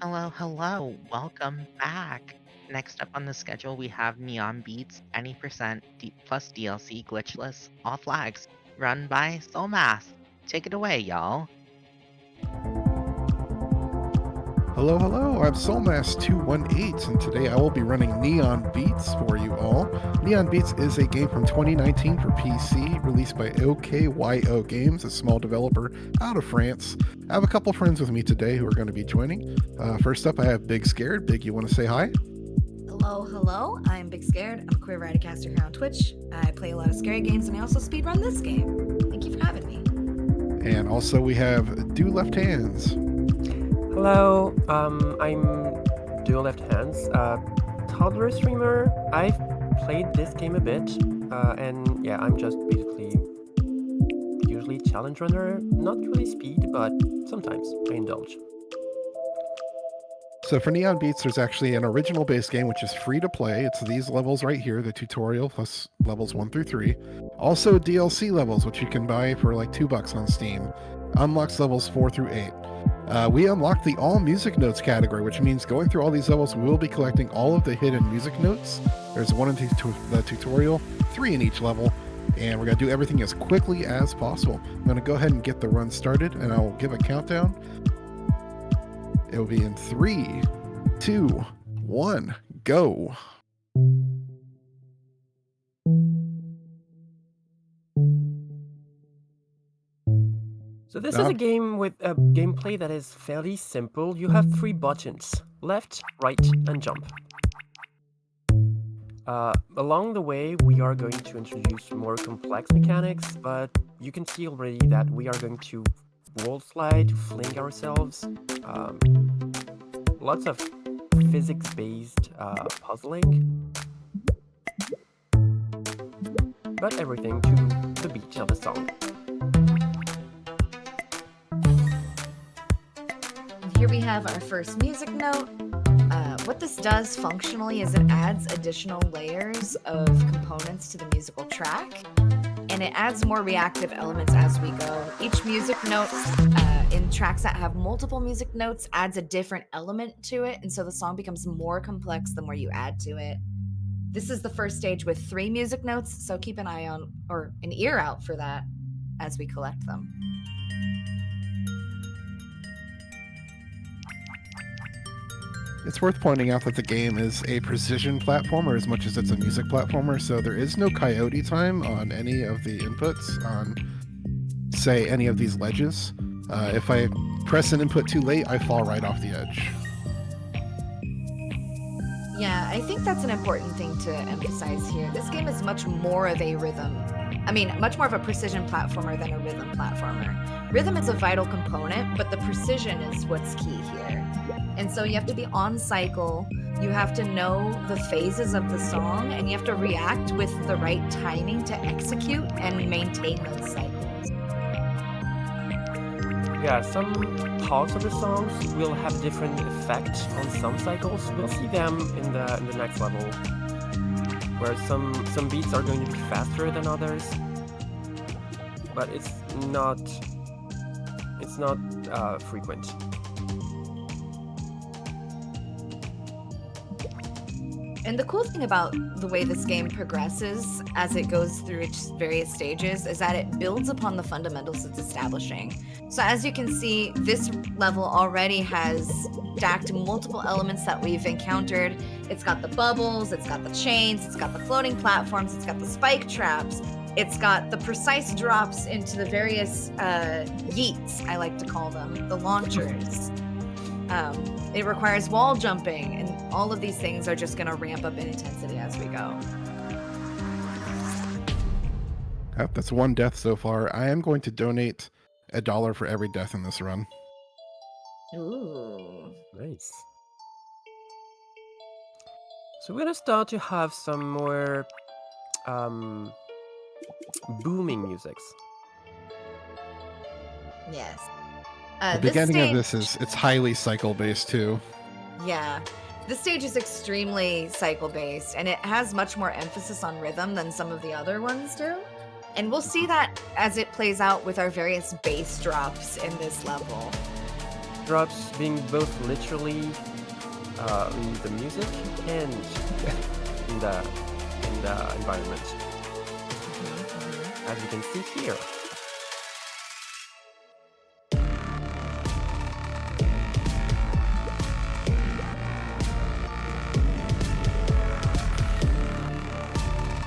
Hello, hello. Welcome back. Next up on the schedule, we have Neon Beats, any percent plus DLC glitchless, all flags, run by soulmass. Take it away, y'all. Hello, hello, I'm soulmass218, and today I will be running Neon Beats for you all. Neon Beats is a game from 2019 for PC, released by OKYO Games, a small developer out of France. I have a couple friends with me today who are going to be joining. First up, I have Big Scared. Big, you want to say hi? Hello. I'm Big Scared. I'm a queer writercaster here on Twitch. I play a lot of scary games and I also speedrun this game. Thank you for having me. And also we have Do Left Hands. Hello, I'm Dual Left Hands, toddler streamer. I've played this game a bit, and yeah, I'm just basically usually challenge runner, not really speed, but sometimes I indulge. So for Neon Beats, there's actually an original base game which is free to play. It's these levels right here, the tutorial plus levels 1 through 3. Also DLC levels, which you can buy for like $2 on Steam. Unlocks levels 4 through 8. We unlocked the all music notes category, which means going through all these levels, we will be collecting all of the hidden music notes. There's 1 in the tutorial, 3 in each level, and we're going to do everything as quickly as possible. I'm going to go ahead and get the run started, and I will give a countdown. It will be in 3, 2, 1, go. So this is a game with a gameplay that is fairly simple. You have 3 buttons, left, right, and jump. Along the way, we are going to introduce more complex mechanics, but you can see already that we are going to wall slide, fling ourselves, lots of physics-based puzzling, but everything to the beat of the song. Here we have our first music note. What this does functionally is it adds additional layers of components to the musical track, and it adds more reactive elements as we go. Each music note in tracks that have multiple music notes adds a different element to it, and so the song becomes more complex the more you add to it. This is the first stage with 3 music notes, so keep an eye on or an ear out for that as we collect them. It's worth pointing out that the game is a precision platformer as much as it's a music platformer, so there is no coyote time on any of the inputs on, say, any of these ledges. If I press an input too late, I fall right off the edge. Yeah, I think that's an important thing to emphasize here. This game is much more of a much more of a precision platformer than a rhythm platformer. Rhythm is a vital component, but the precision is what's key here. And so you have to be on cycle, you have to know the phases of the song, and you have to react with the right timing to execute and maintain those cycles. Yeah, some parts of the songs will have different effects on some cycles. We'll see them in the next level, where some beats are going to be faster than others, but it's not frequent. And the cool thing about the way this game progresses as it goes through its various stages is that it builds upon the fundamentals it's establishing. So as you can see, this level already has stacked multiple elements that we've encountered. It's got the bubbles, it's got the chains, it's got the floating platforms, it's got the spike traps, it's got the precise drops into the various yeets, I like to call them, the launchers. It requires wall jumping, and all of these things are just going to ramp up in intensity as we go. Yep, that's 1 death so far. I am going to donate $1 for every death in this run. Ooh. Nice. So we're gonna start to have some more booming musics. Yes. The beginning of this it's highly cycle based too. Yeah. This stage is extremely cycle based, and it has much more emphasis on rhythm than some of the other ones do. And we'll see that as it plays out with our various bass drops in this level. drops being both literally in the music and in the environment, as you can see here.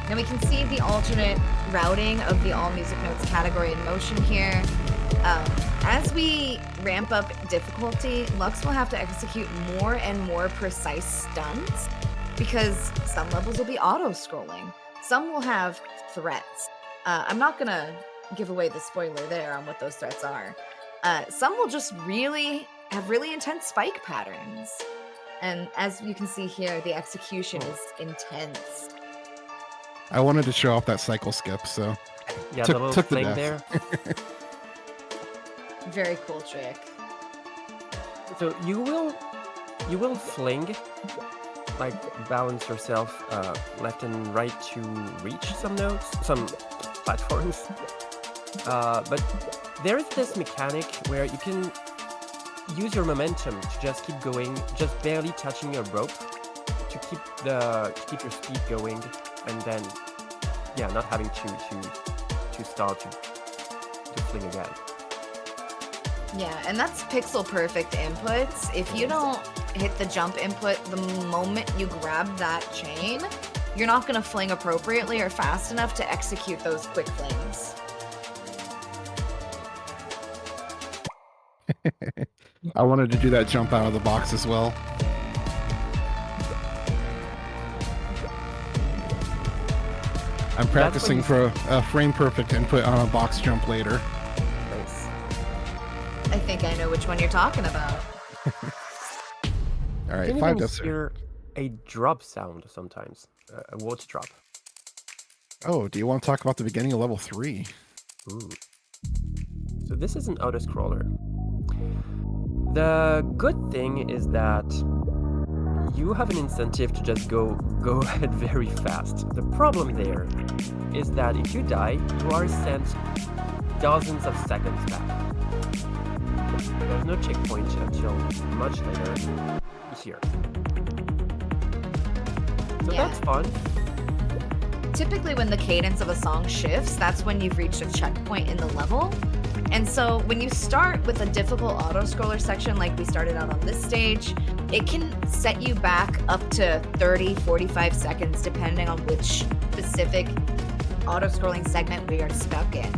Now we can see the alternate routing of the all music notes category in motion here. As we ramp up difficulty, Lux will have to execute more and more precise stunts because some levels will be auto-scrolling. Some will have threats. I'm not gonna give away the spoiler there on what those threats are. Some will just have really intense spike patterns. And as you can see here, the execution is intense. I wanted to show off that cycle skip, so Yeah, took the little the fling death. there. Very cool trick. So you will fling, like balance yourself left and right to reach some notes, some platforms. But there is this mechanic where you can use your momentum to just keep going, just barely touching your rope to keep your speed going, and then not having to start to fling again. Yeah, and that's pixel perfect inputs. If you don't hit the jump input the moment you grab that chain, you're not going to fling appropriately or fast enough to execute those quick flings. I wanted to do that jump out of the box as well. I'm practicing for a frame perfect input on a box jump later. Nice. I think I know which one you're talking about. All right, You can 5 even deaths. hear a drop sound sometimes, a watch drop. Oh, do you want to talk about the beginning of level 3? Ooh. So this is an auto-scroller. The good thing is that you have an incentive to just go ahead very fast. The problem there is that if you die, you are sent dozens of seconds back. There's no checkpoint until much later here. So Yeah. that's fun. Typically when the cadence of a song shifts, that's when you've reached a checkpoint in the level. And so when you start with a difficult auto-scroller section like we started out on this stage, it can set you back up to 30, 45 seconds depending on which specific auto-scrolling segment we are stuck in.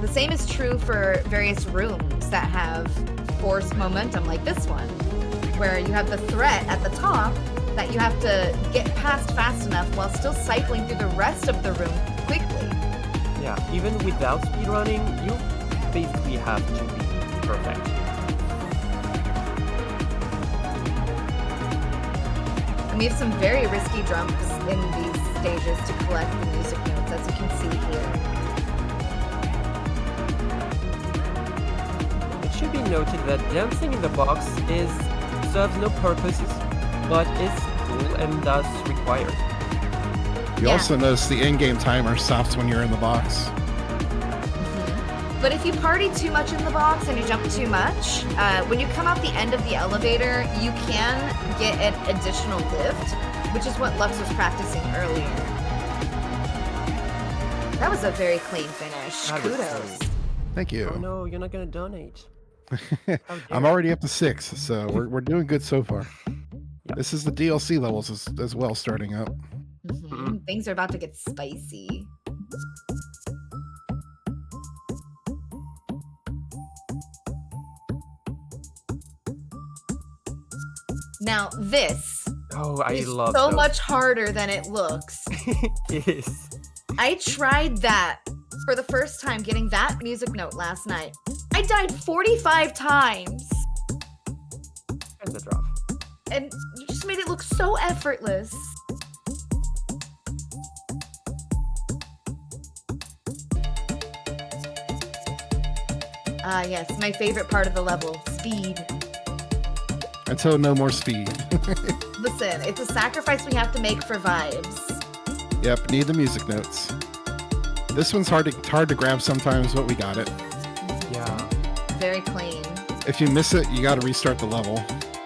The same is true for various rooms that have forced momentum like this one, where you have the threat at the top that you have to get past fast enough while still cycling through the rest of the room quickly. Yeah, even without speedrunning, you basically have to be perfect. And we have some very risky jumps in these stages to collect the music notes, as you can see here. It should be noted that dancing in the box serves no purposes, but is cool and thus required. You Yeah. also notice the in-game timer stops when you're in the box. But if you party too much in the box and you jump too much, when you come out the end of the elevator, you can get an additional lift, which is what Lux was practicing earlier. That was a very clean finish. That was Kudos. clean. Thank you. Oh no, you're not gonna donate. How I'm dare already up to 6, so we're doing good so far. Yeah. This is the DLC levels as well starting up. Things are about to get spicy. Now this Oh, I is love so those. much harder than it looks. Yes. I tried that for the first time, getting that music note last night. I died 45 times, There's a drop. and you just made it look so effortless. Ah, yes, my favorite part of the level, speed. Until no more speed. Listen, it's a sacrifice we have to make for vibes. Yep, need the music notes. This one's hard to grab sometimes, but we got it. Yeah. Very clean. If you miss it, you got to restart the level.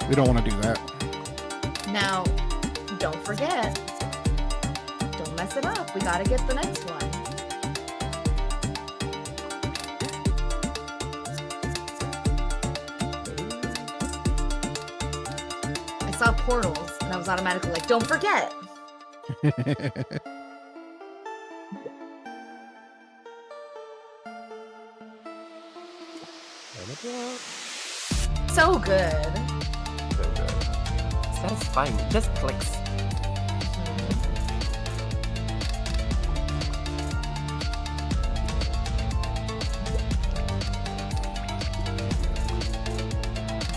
We don't want to do that. Now, don't forget. Don't mess it up. We gotta get the next one. I saw portals, and I was automatically like, don't forget. So good. So good. Satisfying. Just clicks.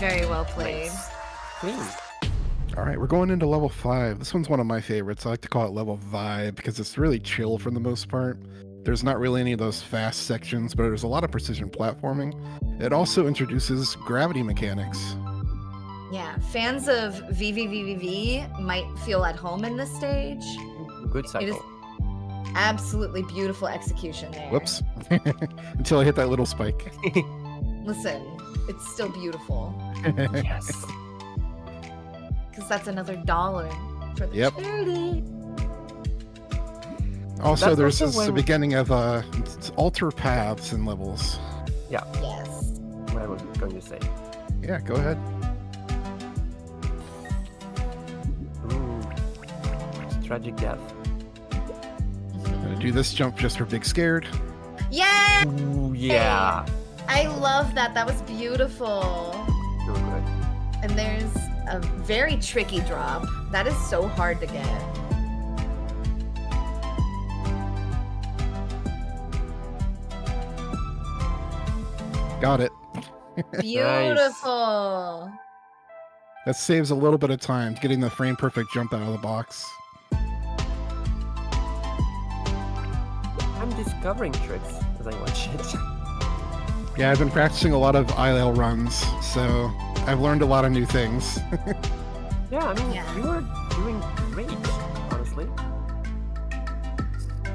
Very well played. Nice. Clean. All right, we're going into level 5. This one's one of my favorites. I like to call it level vibe because it's really chill for the most part. There's not really any of those fast sections, but there's a lot of precision platforming. It also introduces gravity mechanics. Yeah, fans of VVVVV might feel at home in this stage. Good It is cycle. absolutely beautiful execution there. Whoops. Until I hit that little spike. Listen, it's still beautiful. Yes. Because that's another $1 for the Yep. charity. Also, That's there's also the when- beginning of alter paths and levels. Yes. What I was going to say. Yeah, go ahead. Ooh. Tragic death. I'm gonna do this jump just for Big Scared. Yeah! Ooh, yeah. I love that. That was beautiful. You're good. And there's a very tricky drop. That is so hard to get. Got it. Beautiful. That saves a little bit of time getting the frame perfect jump out of the box. I'm discovering tricks as I watch it. Yeah, I've been practicing a lot of IL runs, so I've learned a lot of new things. Yeah, I mean, Yeah. you are doing great, honestly.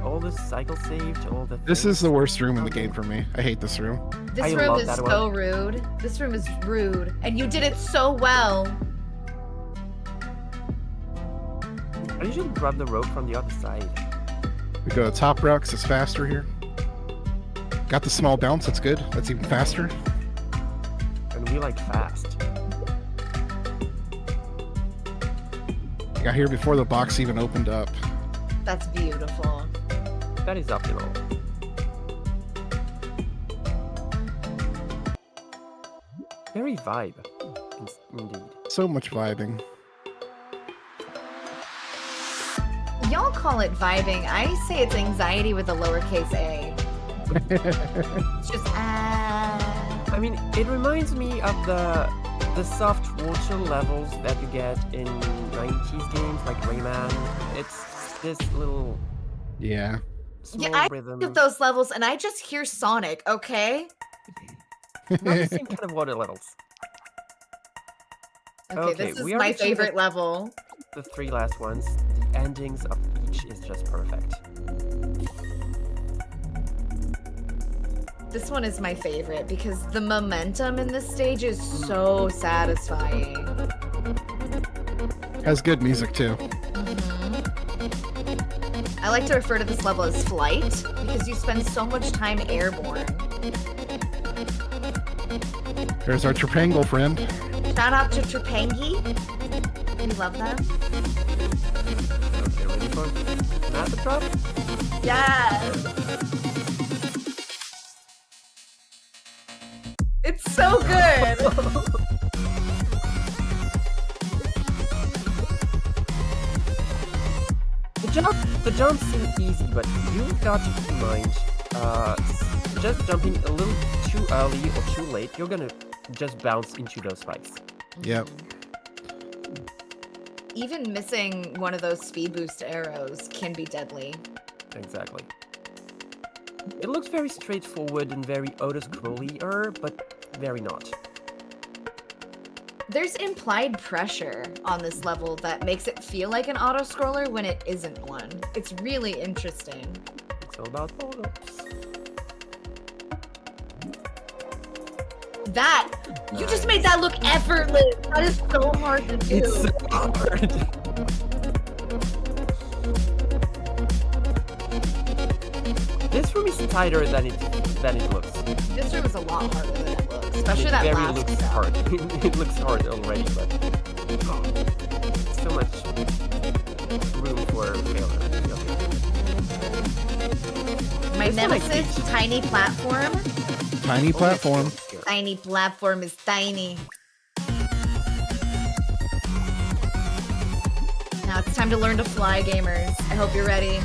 All the cycle saved, all the This things. is the worst room in the game for me. I hate this room. This I room love is that so rude. This room is rude. And you did it so well. I usually grab the rope from the other side. We go to top route 'cause it's faster here. Got the small bounce, that's good. That's even faster. And we like fast. Got here before the box even opened up. That's beautiful. That is optimal. Very vibe, indeed. So much vibing. Y'all call it vibing. I say it's anxiety with a lowercase a. It's just I mean, it reminds me of the soft water levels that you get in 90s games like Rayman. It's this little Yeah. small I rhythm. look at those levels and I just hear Sonic, okay? Not the same kind of water levels. Okay, Okay, this is we my already see favorite that- level. The 3 last ones, the endings of each is just perfect. This one is my favorite because the momentum in this stage is so satisfying. Has good music too. I like to refer to this level as flight because you spend so much time airborne. There's our Tripangle friend. Shout out to Tripangi. We love them. Okay, ready for massive drop? Yes. It's so good. The jumps seem easy, but you've got to keep in mind, just jumping a little too early or too late, you're gonna just bounce into those spikes. Yep. Even missing one of those speed boost arrows can be deadly. Exactly. It looks very straightforward and very auto-scrolly-er, but very not. There's implied pressure on this level that makes it feel like an auto-scroller when it isn't one. It's really interesting. It's all about photos. That you just made that look effortless. That is so hard to do. It's so hard. This room is tighter than it looks. This room is a lot harder than it looks, And especially it that very last looks step. hard. It looks hard already, but so much room for failure. My This one I nemesis, teach. tiny platform. Tiny platform. Tiny platform is tiny. Now it's time to learn to fly, gamers. I hope you're ready.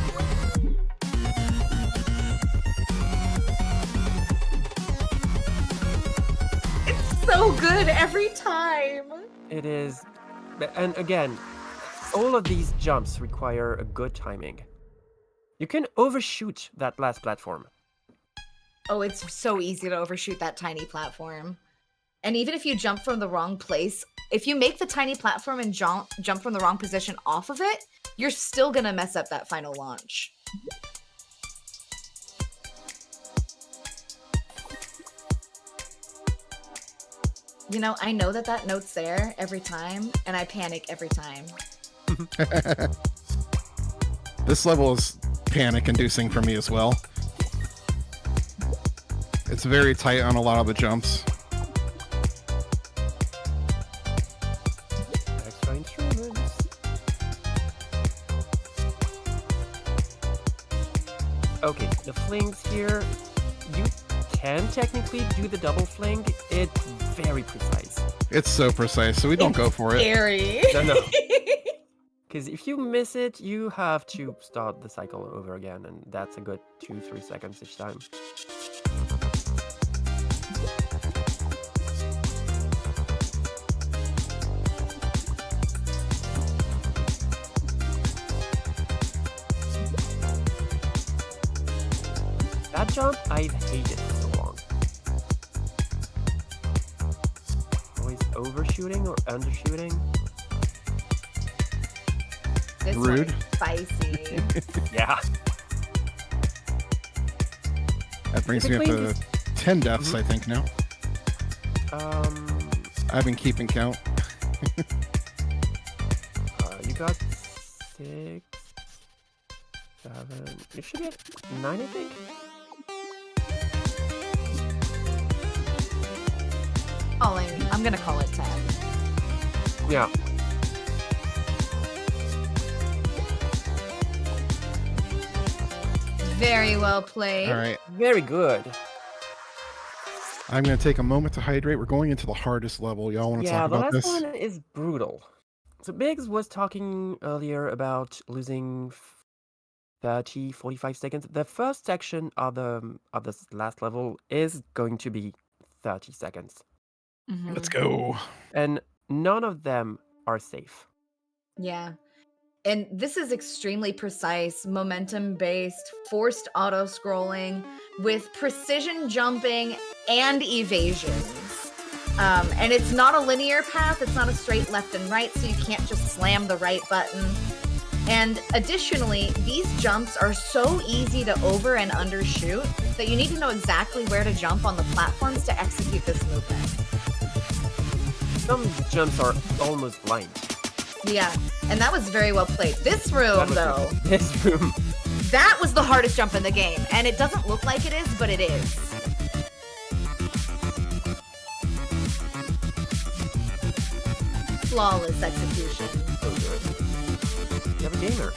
It's so good every time. It is, and again, all of these jumps require a good timing. You can overshoot that last platform. Oh, it's so easy to overshoot that tiny platform. And even if you jump from the wrong place, if you make the tiny platform and jump from the wrong position off of it, you're still gonna mess up that final launch. You know, I know that note's there every time, and I panic every time. This level is panic-inducing for me as well. It's very tight on a lot of the jumps. Extra instruments. Okay, the flings here. You can technically do the double fling. It's very precise. It's so precise, so we don't go for it. Scary. No. Because if you miss it, you have to start the cycle over again, and that's a good 2-3 seconds each time. That jump, I've hated for so long. Always overshooting or undershooting. This Rude. one's spicy. Yeah. That brings me up to Typically 10 deaths, I think, now. I've been keeping count. You got 6, 7. You should get 9, I think. I'm gonna call it 10. Yeah. Very well played. All right. Very good. I'm going to take a moment to hydrate. We're going into the hardest level. Y'all want to Yeah, talk the about last this? one is brutal. So Biggs was talking earlier about losing 30, 45 seconds. The first section of this last level is going to be 30 seconds. Mhm. Let's go. And none of them are safe. Yeah. And this is extremely precise, momentum-based, forced auto-scrolling with precision jumping and evasions. And it's not a linear path. It's not a straight left and right, so you can't just slam the right button. And additionally, these jumps are so easy to over and undershoot that you need to know exactly where to jump on the platforms to execute this movement. Some jumps are almost blind. Yeah, and that was very well played. This room, though, This room. that was the hardest jump in the game, and it doesn't look like it is, but it is. Flawless execution. So good. You have a gamer.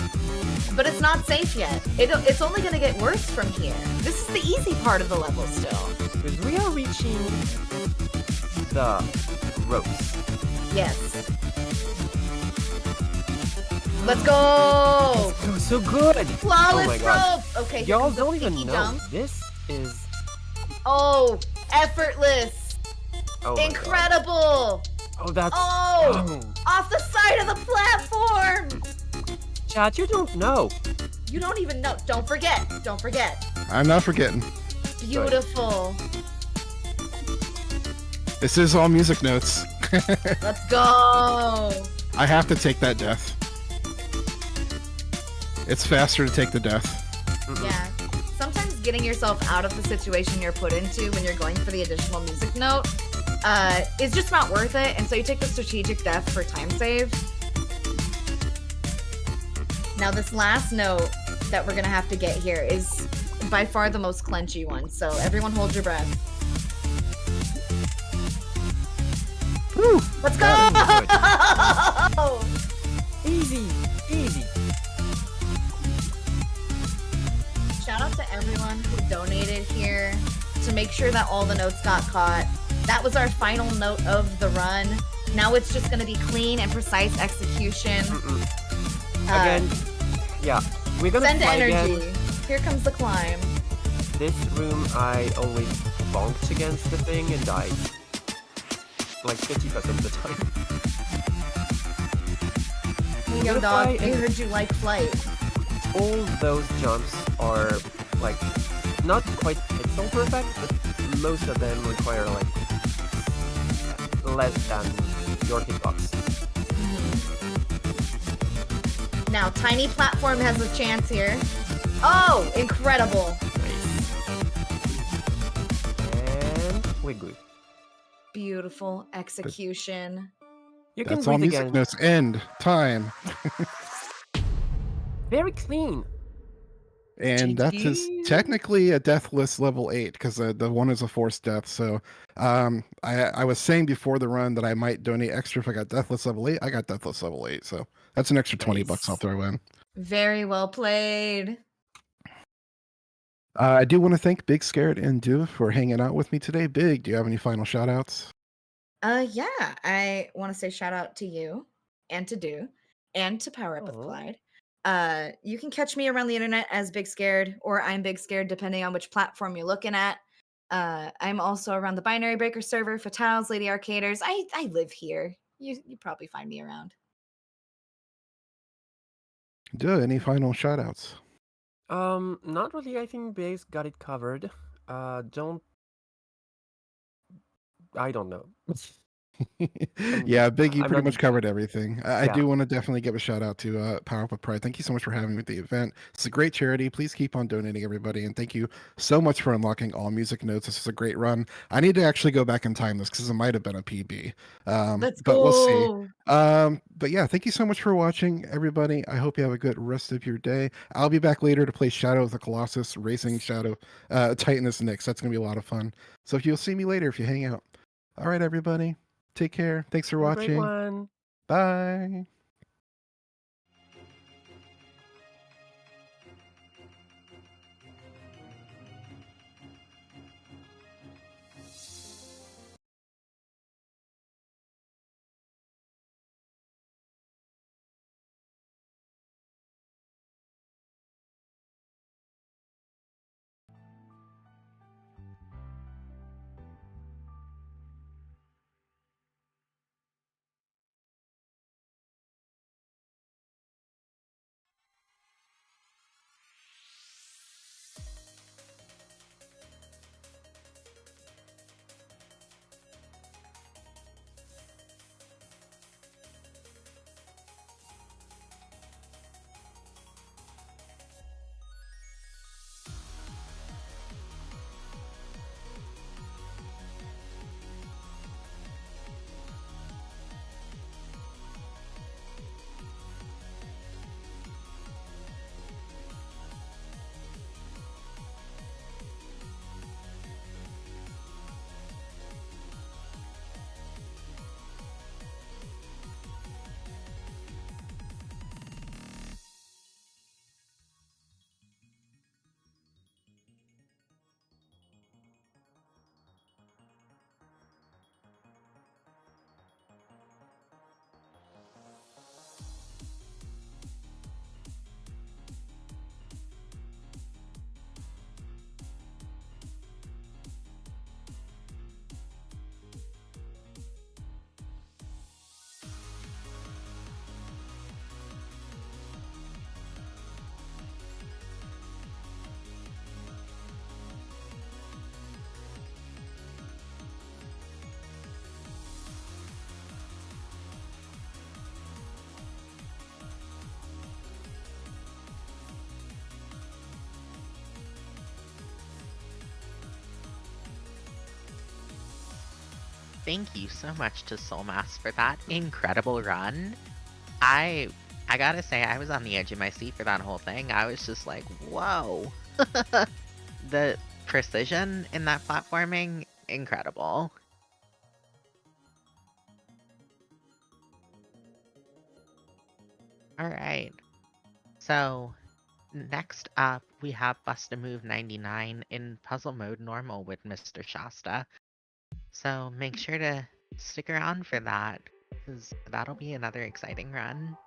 But it's not safe yet. It's only going to get worse from here. This is the easy part of the level still. Because we are reaching the ropes. Yes. Let's go! It was so good. Flawless Oh my God. rope! Okay, here Y'all comes the don't even sneaky know. jump. This is Oh, effortless! oh my God. Incredible! Oh, that's Oh! Off the side of the platform! Chat, you don't know. You don't even know. Don't forget. Don't forget. I'm not forgetting. Beautiful. This is all music notes. Let's go. I have to take that death. It's faster to take the death. Yeah. Sometimes getting yourself out of the situation you're put into when you're going for the additional music note is just not worth it, and so you take the strategic death for time save. Now this last note that we're gonna have to get here is by far the most clenchy one, so everyone hold your breath. Woo! Let's Got go! Easy, easy. Shout out to everyone who donated here to make sure that all the notes got caught. That was our final note of the run. Now it's just gonna be clean and precise execution. Again, yeah, we're gonna Send fly energy. again. Here comes the climb. This room, I always bonked against the thing and died. Like 50% of the time. Hey, We're yo, gonna dog, fly I and heard you like flight. all those jumps are like not quite pixel perfect, but most of them require like less than your hitbox. Now, Tiny Platform has a chance here. Oh, incredible. Nice. And we're good. Beautiful execution. You can That's all breathe music again. notes. End. Time. Very clean. And that is GG. technically a deathless level 8 because the one is a forced death. So I was saying before the run that I might donate extra if I got deathless level 8. I got deathless level 8, so that's an extra $20 I'll Nice. throw in. Very well played. I do want to thank Big Scared and Do for hanging out with me today. Big, do you have any final shout outs? Yeah, I want to say shout out to you and to Do and to Power Up with Aw. Clyde. You can catch me around the internet as Big Scared or I'm Big Scared, depending on which platform you're looking at. I'm also around the Binary Breaker server, Fatales, Lady Arcaders. I live here. You probably find me around. Do any final shout outs? Not really. I think Biggs got it covered. Don't. I don't know. Yeah, Big, you I'm pretty not. much covered everything. I Yeah. do want to definitely give a shout out to Power Up with Pride. Thank you so much for having me at the event. It's a great charity. Please keep on donating, everybody. And thank you so much for unlocking all music notes. This is a great run. I need to actually go back and time this because it might have been a PB. Let's But we'll see. go. But yeah, thank you so much for watching, everybody. I hope you have a good rest of your day. I'll be back later to play Shadow of the Colossus, Racing Shadow, Titanus Nyx. That's going to be a lot of fun. So you'll see me later if you hang out. All right, everybody. Take care. Thanks for Have a great watching. one. Bye. Thank you so much to Soulmass for that incredible run. I I gotta say, I was on the edge of my seat for that whole thing. I was just like, whoa. The precision in that platforming, incredible. Alright, so next up we have Bust a Move 99 in Puzzle Mode Normal with Mr. Shasta. So make sure to stick around for that, because that'll be another exciting run.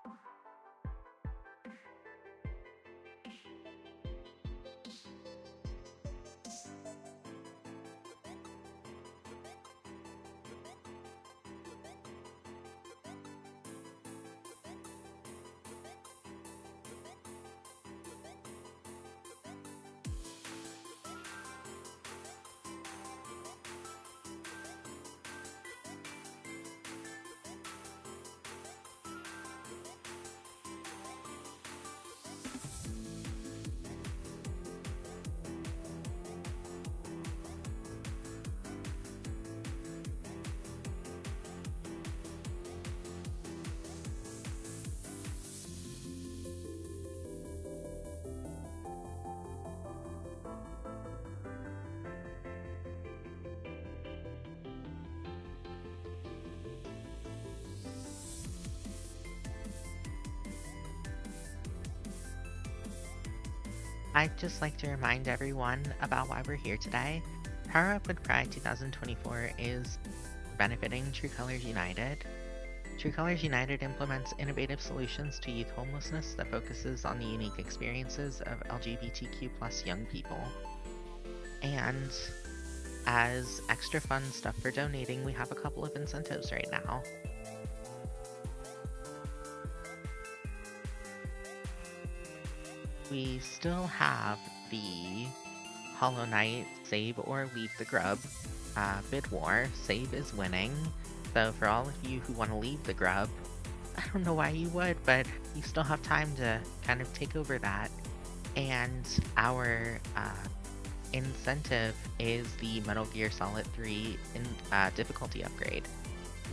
I'd just like to remind everyone about why we're here today. Power Up with Pride 2024 is benefiting True Colors United. True Colors United implements innovative solutions to youth homelessness that focuses on the unique experiences of LGBTQ plus young people. And as extra fun stuff for donating, we have a couple of incentives right now. We still have the Hollow Knight Save or Leave the Grub bid war. Save is winning. So for all of you who want to leave the grub, I don't know why you would, but you still have time to kind of take over that. And our incentive is the Metal Gear Solid 3 difficulty upgrade.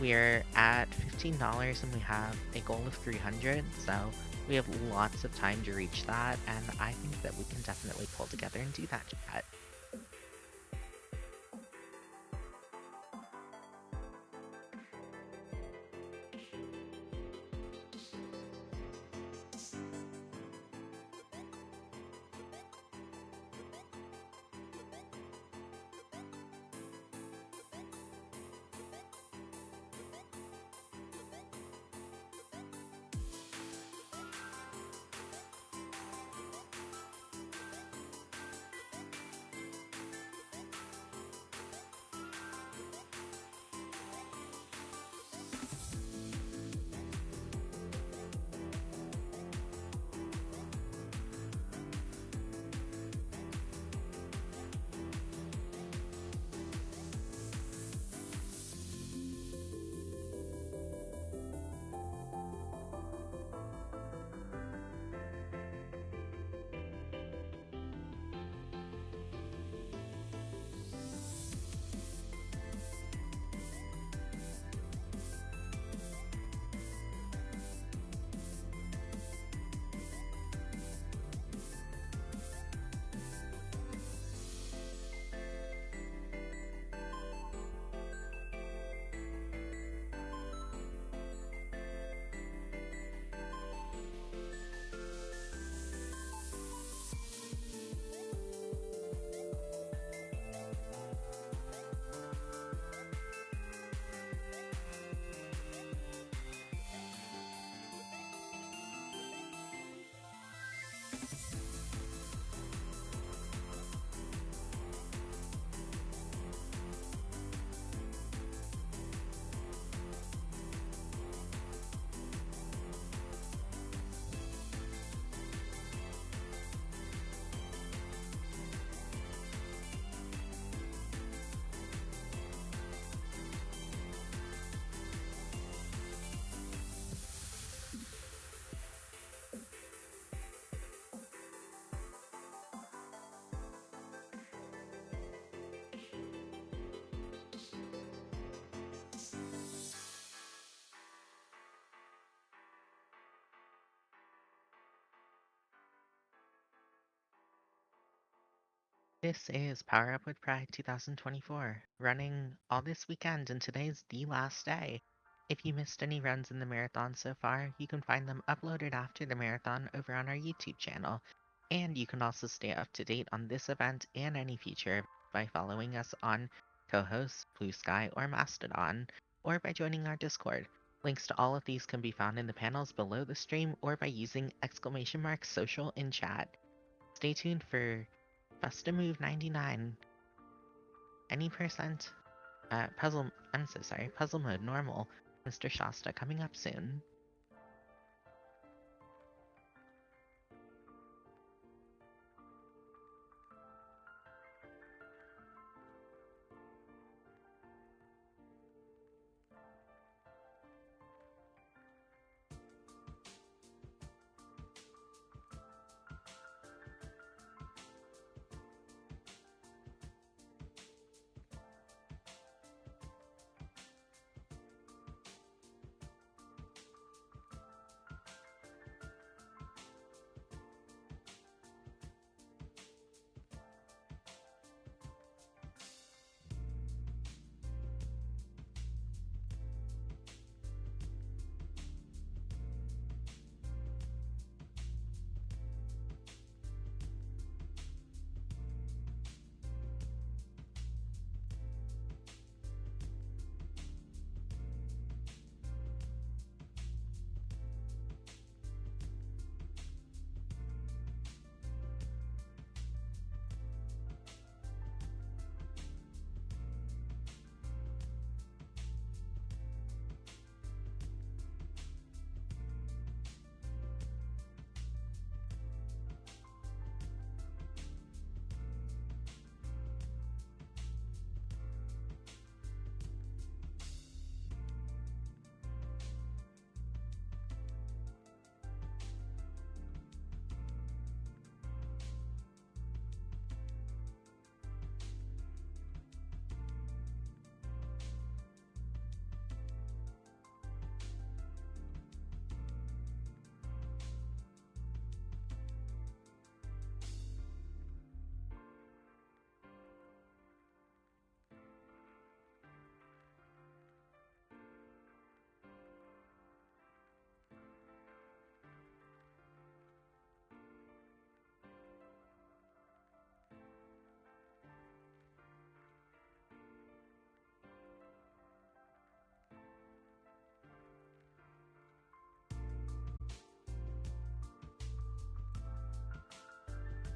We're at $15 and we have a goal of 300, so we have lots of time to reach that, and I think that we can definitely pull together and do that chat. This is Power Up with Pride 2024, running all this weekend, and today's the last day. If you missed any runs in the marathon so far, you can find them uploaded after the marathon over on our YouTube channel. And you can also stay up to date on this event and any future by following us on Co-host, Blue Sky, or Mastodon, or by joining our Discord. Links to all of these can be found in the panels below the stream or by using !social in chat. Stay tuned for Bust a Move 99. Any percent. I'm so sorry. Puzzle Mode Normal. Mr. Shasta coming up soon.